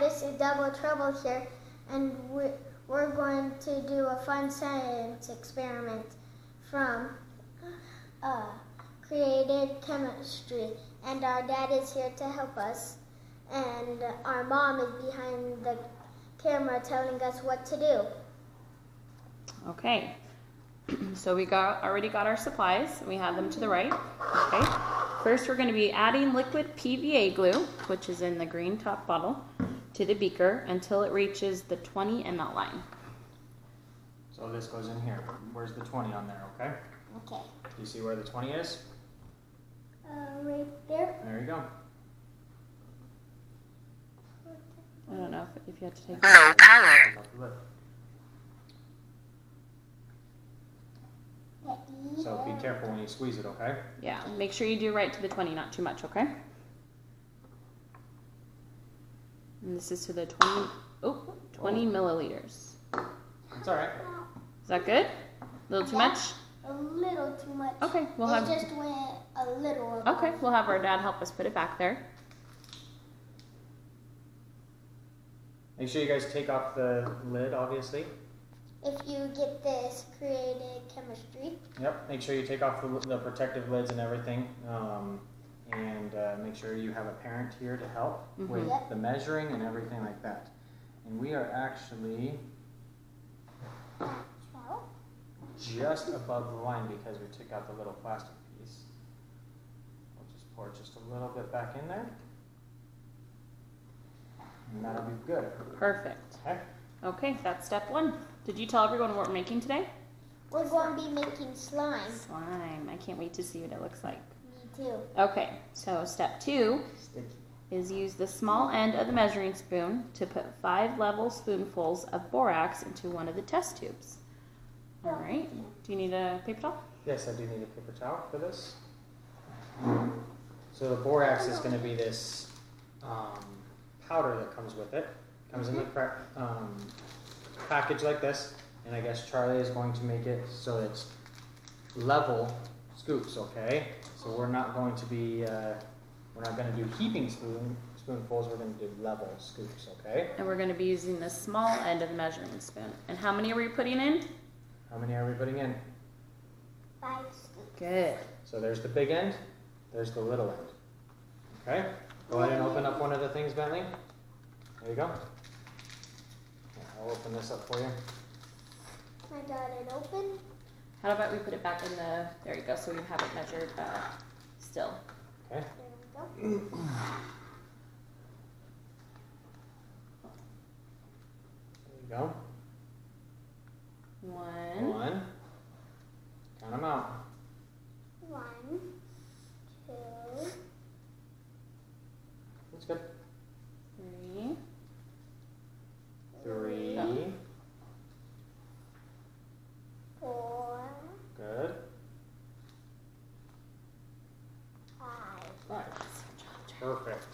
this is Double Trouble here, and we're going to do a fun science experiment from created chemistry, and our dad is here to help us, and our mom is behind the camera telling us what to do. Okay, so we already got our supplies. We have them to the right. Okay, first we're going to be adding liquid PVA glue, which is in the green top bottle, to the beaker until it reaches the 20 ml line. So this goes in here. Where's the 20 on there, okay? Okay. Do you see where the 20 is? Right there. There you go. I don't know if you have to take Low power. Take off the lid. So be careful when you squeeze it, okay? Yeah, make sure you do right to the 20, not too much, okay? And this is to the 20 milliliters. It's all right. Is that good? A little too much? A little too much. Okay, It just went a little above. Okay, we'll have our dad help us put it back there. Make sure you guys take off the lid, obviously. If you get this created chemistry. Yep, make sure you take off the protective lids and everything. And make sure you have a parent here to help with Yep. the measuring and everything like that. And we are actually just above the line because we took out the little plastic piece. We'll just pour just a little bit back in there. And that'll be good. Perfect. Okay? Okay, that's step 1. Did you tell everyone what we're making today? We're going to be making slime. Slime. I can't wait to see what it looks like. Me too. Okay, so step 2 is use the small end of the measuring spoon to put 5 level spoonfuls of borax into one of the test tubes. All right. Do you need a paper towel? Yes, I do need a paper towel for this. So the borax is going to be this powder that comes with it. Comes in the package like this, and I guess Charlie is going to make it so it's level scoops, okay? So we're not going to be, we're not going to do heaping spoonfuls, we're going to do level scoops, okay? And we're going to be using the small end of the measuring spoon. And how many are we putting in? How many are we putting in? 5 scoops. Good. So there's the big end, there's the little end, okay? Go ahead and open up one of the things, Bentley. There you go. I'll open this up for you. I got it open. How about we put it back in the, there you go, so we have it measured still. Okay. There we go. There you go. 1. Count them out. 1, 2, That's good. 3. 3. Go. 4, Good. 5. 5. Perfect.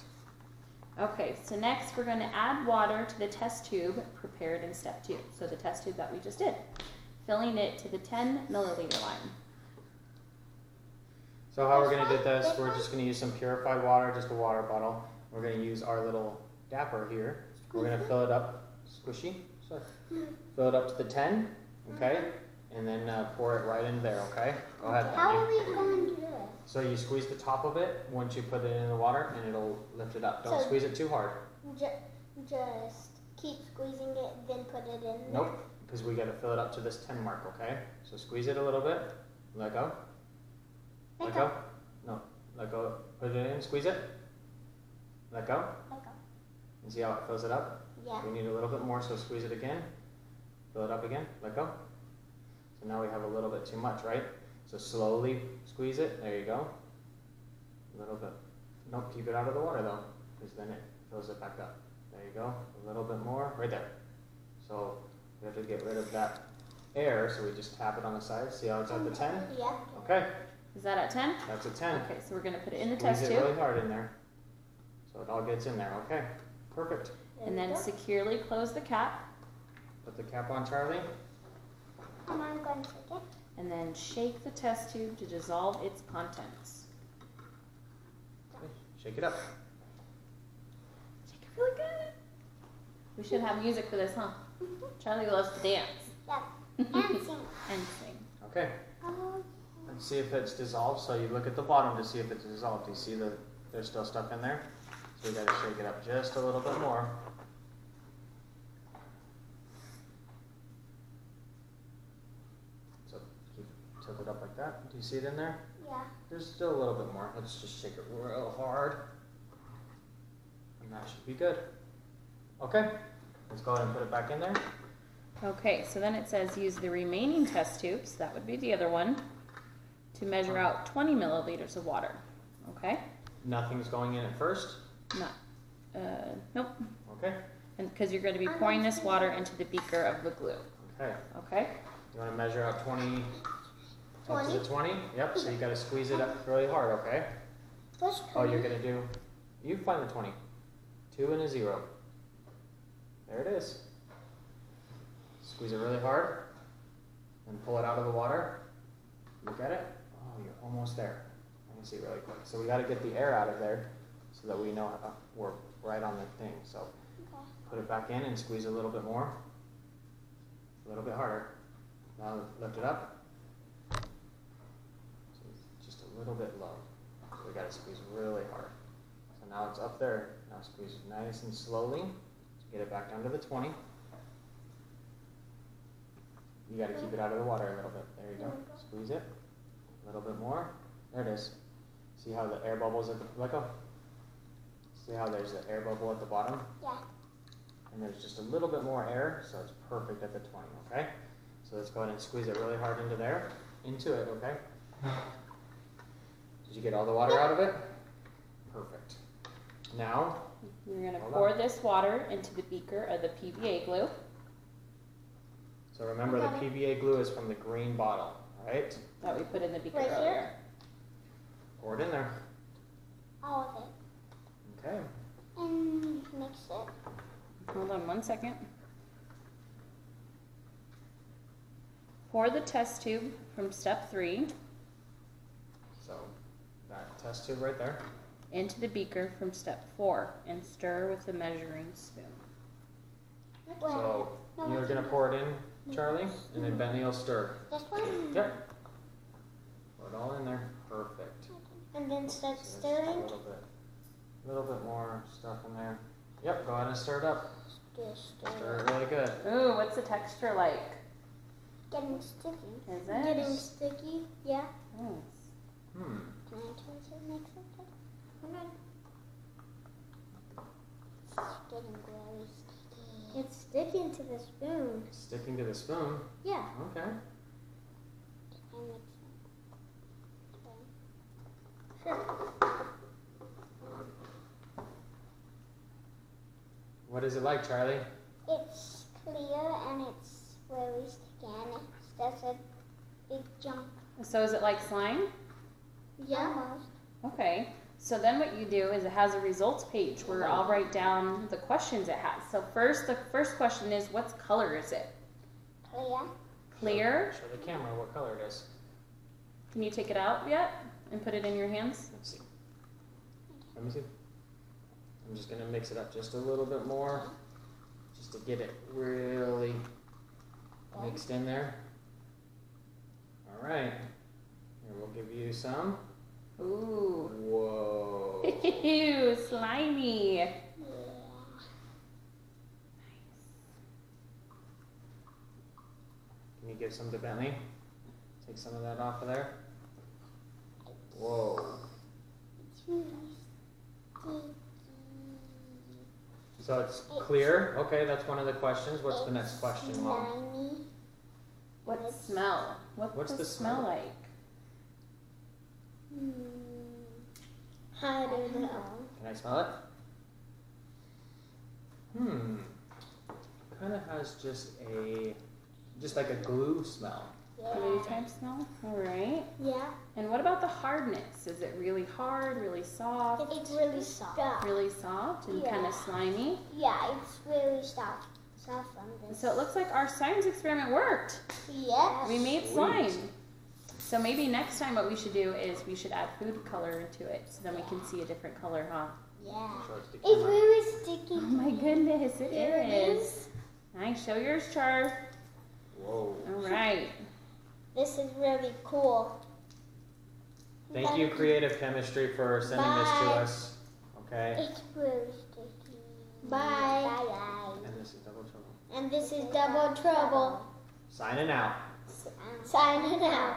Okay, so next we're going to add water to the test tube prepared in step 2. So the test tube that we just did, filling it to the 10 milliliter line. So how we're going to do this, we're just going to use some purified water, just a water bottle. We're going to use our little dapper here. We're going to fill it up, squishy, sorry. Fill it up to the 10, okay? And then pour it right in there, okay? Go ahead. How are we going to do it? So you squeeze the top of it once you put it in the water and it'll lift it up. Don't So- squeeze it too hard. Just keep squeezing it, then put it in there. Nope, because we got to fill it up to this 10 mark, okay? So squeeze it a little bit. Let go. Let go. No, let go. Put it in, squeeze it. Let go. Let go. And see how it fills it up? Yeah. We need a little bit more, so squeeze it again. Fill it up again. Let go. So now we have a little bit too much, right? So slowly squeeze it. There you go. A little bit. Nope, keep it out of the water though, because then it fills it back up. There you go. A little bit more. Right there. So we have to get rid of that air, so we just tap it on the side. See how it's at the 10? Yeah. Okay, Is that at 10? that's a 10. Okay, so we're going to put it in the Squeeze test it really tube hard in there, so it all gets in there. Okay, perfect. There and we then go. securely close the cap Put the cap on, Charlie. And I'm going to take it. and then shake the test tube to dissolve its contents. Okay, shake it up. Shake it really good. We should have music for this, huh? Charlie loves to dance Yeah. And sing. and sing. Okay. Oh, Let's see if it's dissolved. So you look at the bottom to see if it's dissolved. Do you see that there's still stuff in there? So we got to shake it up just a little bit more. So keep tilt it up like that. Do you see it in there? yeah. There's still a little bit more. Let's just shake it real hard. And that should be good. Okay. Let's go ahead and put it back in there. Okay, so then it says use the remaining test tubes, that would be the other one, to measure out 20 milliliters of water. Okay? Nothing's going in at first. Not, nope. Okay. And because you're going to be pouring this water into the beaker of the glue. Okay. Okay? You want to measure out 20 up to 20? the 20? Yep, so you got to squeeze it up really hard, okay? Push Oh, you're going to do, you find the 20. 2 and a 0. There it is. Squeeze it really hard and pull it out of the water. Look at it. Oh, you're almost there. Let me see really quick. So we got to get the air out of there so that we know we're right on the thing. So Okay. put it back in and squeeze a little bit more. A little bit harder. Now lift it up. So it's just a little bit low. So we got to squeeze really hard. So now it's up there. Now squeeze nice and slowly. Get it back down to the 20. You got to keep it out of the water a little bit. There you go. Squeeze it. A little bit more. There it is. See how the air bubbles at the, let go. See how there's the air bubble at the bottom? Yeah. And there's just a little bit more air, so it's perfect at the 20, okay? So let's go ahead and squeeze it really hard into there. Into it, okay? Did you get all the water out of it? Perfect. Now, You're going to Hold pour this water into the beaker of the PVA glue. so remember the Okay. PVA glue is from the green bottle, right? That we put in the beaker Right here? earlier. Pour it in there. All of it. Okay. And mix it. Hold on 1 second. Pour the test tube from step 3 So that test tube right there. into the beaker from step 4 and stir with the measuring spoon. So you're gonna pour it in, Charlie, and then Bentley will stir. This one? Yep. Pour it all in there. Perfect. And then start So there's stirring. a little bit more stuff in there. Yep, go ahead and stir it up. Just Stir it really good. Ooh, what's the texture like? getting sticky. Is Getting it? sticky? Yeah. Nice. Hmm. Can I touch it next time? Come on. It's getting very sticky. It's sticking to the spoon. Sticking to the spoon. Yeah. Okay. I mix it. Sure. What is it like, Charlie? It's clear and it's very sticky and it's just a big jump. So is it like slime? Yeah. Almost. Okay. So then what you do is it has a results page where I'll write down the questions it has. So the first question is, what color is it? Clear. Clear. Show the camera what color it is. Can you take it out yet and put it in your hands? Let's see. Let me see. I'm just gonna mix it up just a little bit more, just to get it really mixed in there. All right. Here, we'll give you some. Ooh. Whoa. Ew, slimy. Yeah. Can you give some to Bentley? Take some of that off of there. Whoa. It's really sticky. So it's clear. Okay, that's one of the questions. What's the next question, Mom? Slimy. What smell? What's the smell like? I don't know. Can I smell it? Kind of has just like a glue smell. Glue Yeah. type smell? All right. Yeah. And what about the hardness? Is it really hard, really soft? It's really soft. Really soft and kind Yeah. of slimy? Yeah, it's really soft. Soft on this. So it looks like our science experiment worked. Yes. We made Sweet. slime. So maybe next time what we should do is we should add food color into it so then we can see a different color, huh? Yeah. Show it to the It's camera. really sticky Oh my goodness, it Here it is. Nice. Show yours, Char. Whoa. All right. This is really cool. Thank you, Creative Chemistry, for sending this to Bye. us. Okay. It's really sticky. Bye. Bye. And this is Double Trouble. And this is Double Trouble. Signing out. Signing out.